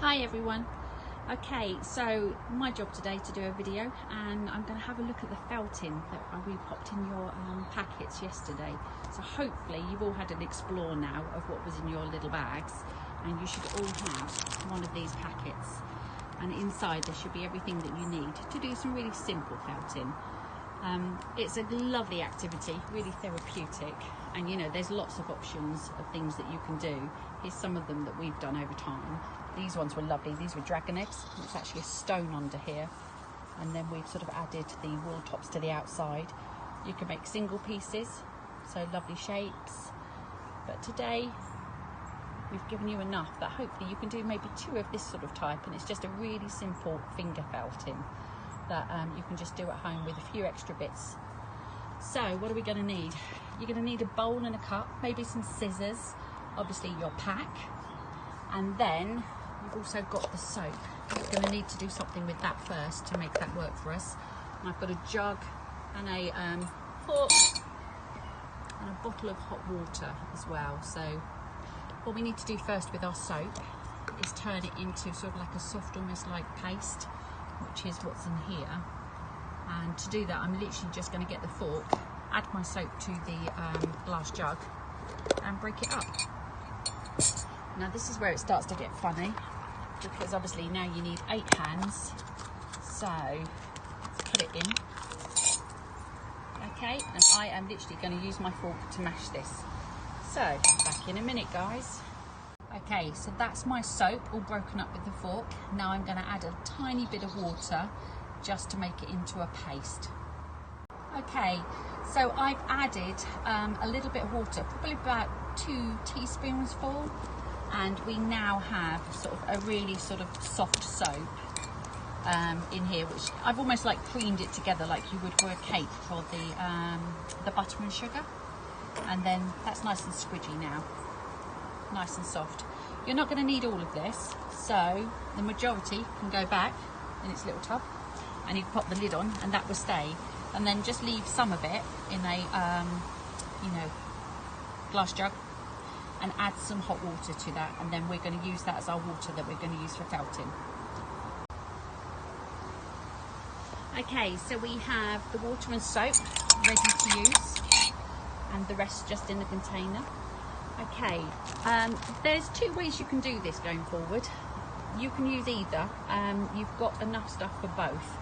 Hi everyone. Okay, so my job today to do a video, and I'm going to have a look at the felting that we popped in your packets yesterday. So hopefully you've all had an explore now of what was in your little bags, and you should all have one of these packets, and inside there should be everything that you need to do some really simple felting. It's a lovely activity, really therapeutic, and you know there's lots of options of things that you can do. Here's some of them that we've done over time. These ones were lovely. These were dragon eggs. It's actually a stone under here, and then we've sort of added the wall tops to the outside. You can make single pieces, so lovely shapes, but today we've given you enough that hopefully you can do maybe two of this sort of type, and it's just a really simple finger felting that you can just do at home with a few extra bits. So what are we going to need? You're going to need a bowl and a cup, maybe some scissors, obviously your pack, and then you've also got the soap. You're going to need to do something with that first to make that work for us. And I've got a jug and a fork and a bottle of hot water as well. So what we need to do first with our soap is turn it into sort of like a soft, almost like paste, which is what's in here. And to do that, I'm literally just going to get the fork, add my soap to the glass jug and break it up. Now this is where it starts to get funny, because obviously now you need 8 hands, so let's put it in. Okay, and I am literally going to use my fork to mash this. So back in a minute, guys. Okay, so that's my soap all broken up with the fork. Now I'm going to add a tiny bit of water just to make it into a paste. Okay, so I've added a little bit of water, probably about 2 teaspoons full, and we now have sort of a really sort of soft soap in here, which I've almost like creamed it together like you would for a cake for the butter and sugar, and then that's nice and squidgy now, nice and soft. You're not going to need all of this, so the majority can go back in its little tub, and you can pop the lid on and that will stay, and then just leave some of it in a glass jug and add some hot water to that, and then we're going to use that as our water that we're going to use for felting. Okay, so we have the water and soap ready to use, and the rest just in the container. Okay, there's 2 ways you can do this going forward. You can use either. You've got enough stuff for both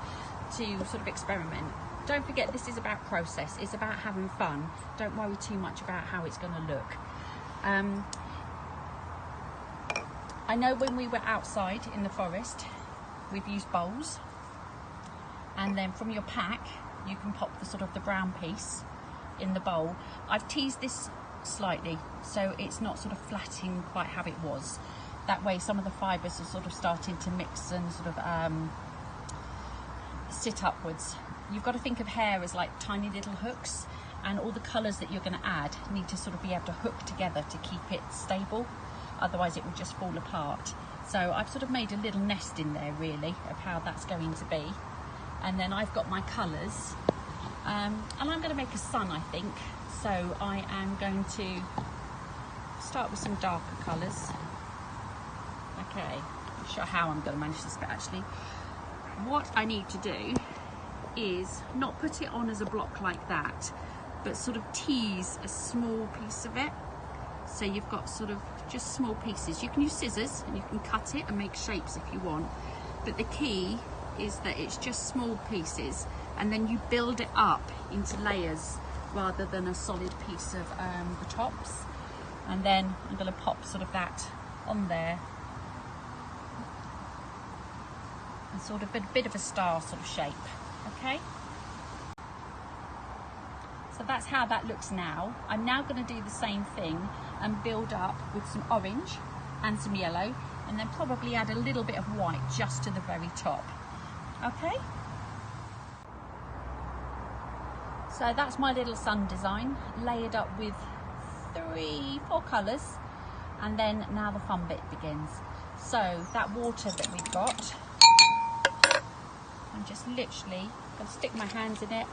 to sort of experiment. Don't forget, this is about process. It's about having fun. Don't worry too much about how it's going to look. I know when we were outside in the forest, we've used bowls, and then from your pack you can pop the sort of the brown piece in the bowl. I've teased this slightly so it's not sort of flattening quite how it was. That way some of the fibres are sort of starting to mix and sort of sit upwards. You've got to think of hair as like tiny little hooks, and all the colours that you're going to add need to sort of be able to hook together to keep it stable, otherwise it will just fall apart. So I've sort of made a little nest in there really of how that's going to be, and then I've got my colours, and I'm going to make a sun, I think. So I am going to start with some darker colours. Okay, I'm not sure how I'm going to manage this, but actually what I need to do is not put it on as a block like that, but sort of tease a small piece of it. So you've got sort of just small pieces. You can use scissors and you can cut it and make shapes if you want, but the key is that it's just small pieces, and then you build it up into layers rather than a solid piece of the tops. And then I'm going to pop sort of that on there, and sort of a bit of a star sort of shape. Okay, so that's how that looks now. I'm now going to do the same thing and build up with some orange and some yellow, and then probably add a little bit of white just to the very top. Okay, so that's my little sun design, layered up with 3-4 colours, and then now the fun bit begins. So that water that we've got, I'm just literally going to stick my hands in it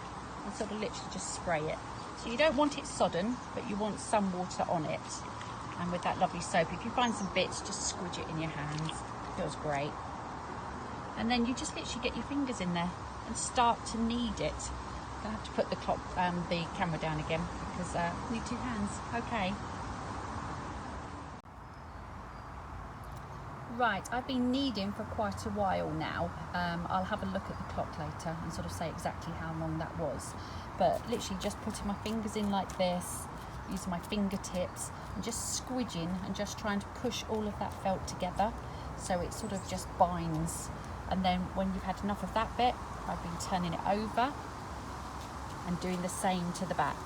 and sort of literally just spray it. So you don't want it sodden, but you want some water on it. And with that lovely soap, if you find some bits, just squidge it in your hands. feels great. And then you just literally get your fingers in there and start to knead it. I'm gonna have to put the camera down again because I need two hands. Okay. Right, I've been kneading for quite a while now. I'll have a look at the clock later and sort of say exactly how long that was. But literally just putting my fingers in like this, using my fingertips and just squidging and just trying to push all of that felt together so it sort of just binds. And then when you've had enough of that bit, I've been turning it over and doing the same to the back.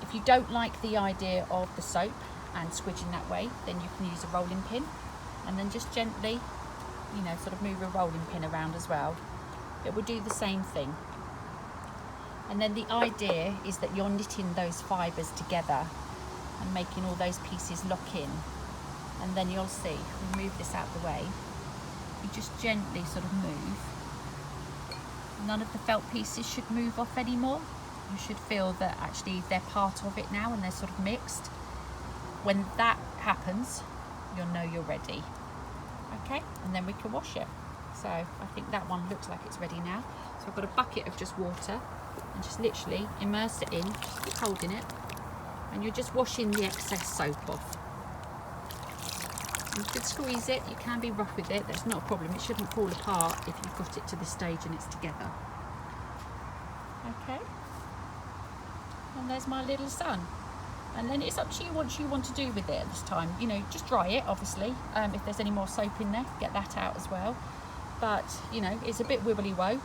If you don't like the idea of the soap and squidging that way, then you can use a rolling pin and then just gently, you know, sort of move a rolling pin around as well. It will do the same thing. And then the idea is that you're knitting those fibres together and making all those pieces lock in. And then you'll see, if we move this out of the way, you just gently sort of move. None of the felt pieces should move off anymore. You should feel that actually they're part of it now and they're sort of mixed. When that happens, you'll know you're ready. Okay, and then we can wash it. So I think that one looks like it's ready now. So I've got a bucket of just water and just literally immerse it in, just keep holding it, and you're just washing the excess soap off. You should squeeze it, you can be rough with it, that's not a problem. It shouldn't fall apart if you've got it to this stage and it's together. Okay, and there's my little son. And then it's up to you what you want to do with it at this time. You know, just dry it, obviously. If there's any more soap in there, get that out as well. But, you know, it's a bit wibbly-woe.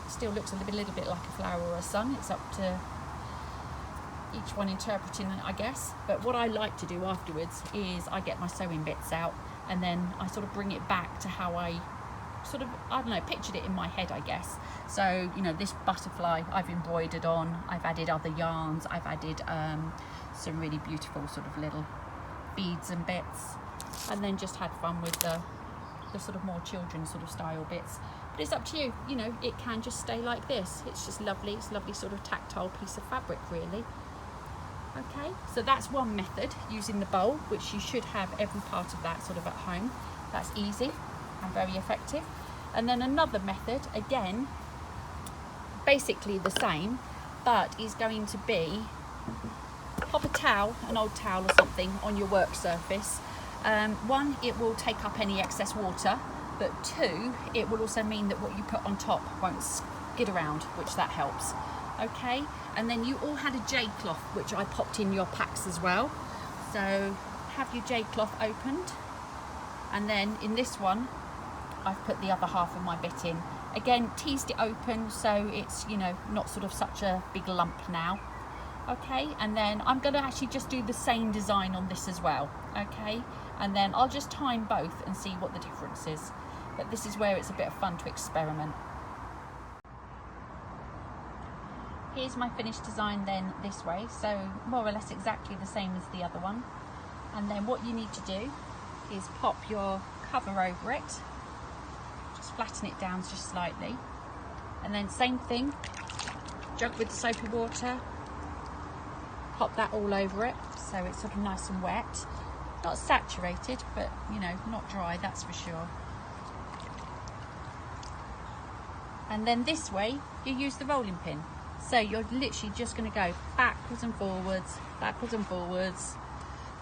Still looks a little bit like a flower or a sun. It's up to each one interpreting it, I guess. But what I like to do afterwards is I get my sewing bits out and then I sort of bring it back to how I sort of, I don't know, pictured it in my head, I guess. So, you know, this butterfly I've embroidered on, I've added other yarns, I've added some really beautiful sort of little beads and bits, and then just had fun with the sort of more children's sort of style bits. But it's up to you, you know, it can just stay like this. It's just lovely, it's a lovely sort of tactile piece of fabric really. Okay, so that's one method, using the bowl, which you should have every part of that sort of at home. That's easy and very effective. And then another method, again, basically the same, but is going to be pop a towel, an old towel or something, on your work surface. One, it will take up any excess water, but two, it will also mean that what you put on top won't skid around, which that helps. Okay, and then you all had a J-cloth, which I popped in your packs as well. So have your J-cloth opened, and then in this one, I've put the other half of my bit in. Again, teased it open so it's, you know, not sort of such a big lump now. Okay, and then I'm going to actually just do the same design on this as well. Okay, and then I'll just time both and see what the difference is. But this is where it's a bit of fun to experiment. Here's my finished design then this way, so more or less exactly the same as the other one. And then what you need to do is pop your cover over it, just flatten it down just slightly, and then same thing, jug with the soapy water, pop that all over it so it's sort of nice and wet, not saturated, but you know, not dry, that's for sure. And then this way you use the rolling pin, so you're literally just going to go backwards and forwards,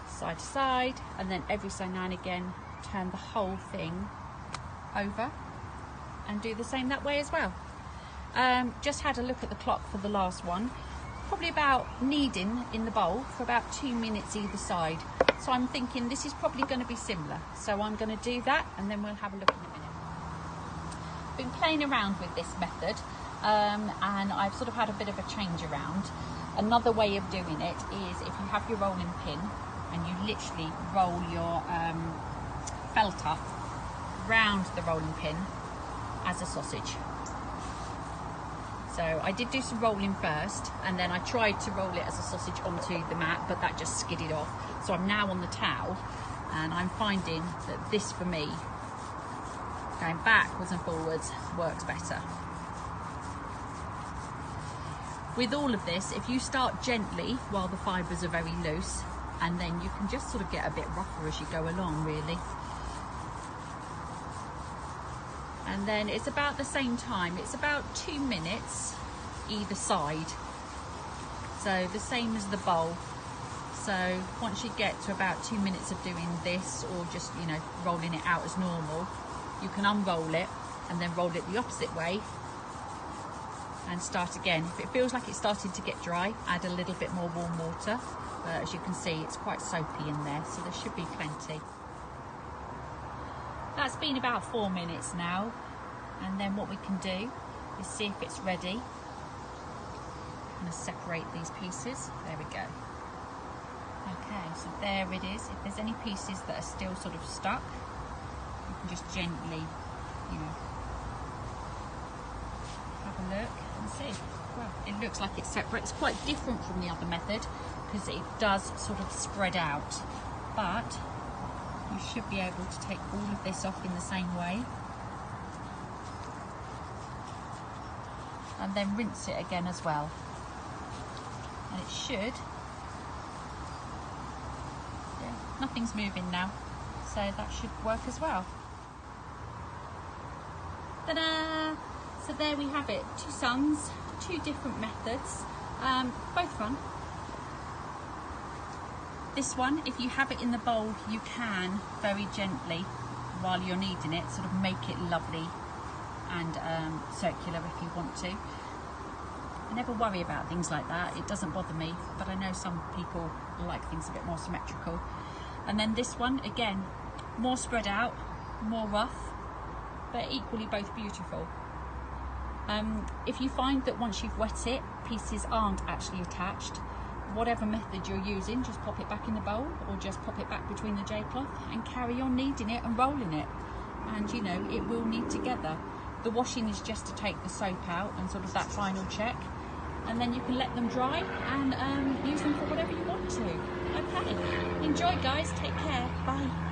side to side, and then every so now and again turn the whole thing over and do the same that way as well. Just had a look at the clock for the last one, probably about kneading in the bowl for about 2 minutes either side, so I'm thinking this is probably going to be similar, so I'm going to do that and then we'll have a look in a minute. Been playing around with this method, and I've sort of had a bit of a change around. Another way of doing it is if you have your rolling pin and you literally roll your felt up round the rolling pin as a sausage. So I did do some rolling first, and then I tried to roll it as a sausage onto the mat, but that just skidded off. So I'm now on the towel, and I'm finding that this, for me, going backwards and forwards, works better. With all of this, if you start gently while the fibres are very loose, and then you can just sort of get a bit rougher as you go along really. And then it's about the same time. It's about 2 minutes either side. So the same as the bowl. So once you get to about 2 minutes of doing this, or just, you know, rolling it out as normal, you can unroll it and then roll it the opposite way and start again. If it feels like it's starting to get dry, add a little bit more warm water. But as you can see, it's quite soapy in there, so there should be plenty. That's been about 4 minutes now, and then what we can do is see if it's ready. I'm going to separate these pieces. There we go. Okay, so there it is. If there's any pieces that are still sort of stuck, you can just gently, you know, have a look and see. Well, it looks like it's separate. It's quite different from the other method because it does sort of spread out, but you should be able to take all of this off in the same way and then rinse it again as well, and it should, yeah, nothing's moving now, so that should work as well. Ta-da! So there we have it, 2 suns, 2 different methods, both fun. This one, if you have it in the bowl, you can very gently, while you're kneading it, sort of make it lovely and circular if you want to. I never worry about things like that, it doesn't bother me, but I know some people like things a bit more symmetrical. And then this one, again, more spread out, more rough, but equally both beautiful. If you find that once you've wet it, pieces aren't actually attached, whatever method you're using, just pop it back in the bowl or just pop it back between the J-cloth and carry on kneading it and rolling it. And you know, it will knead together. The washing is just to take the soap out and sort of that final check. And then you can let them dry and use them for whatever you want to. Okay, enjoy guys, take care, bye.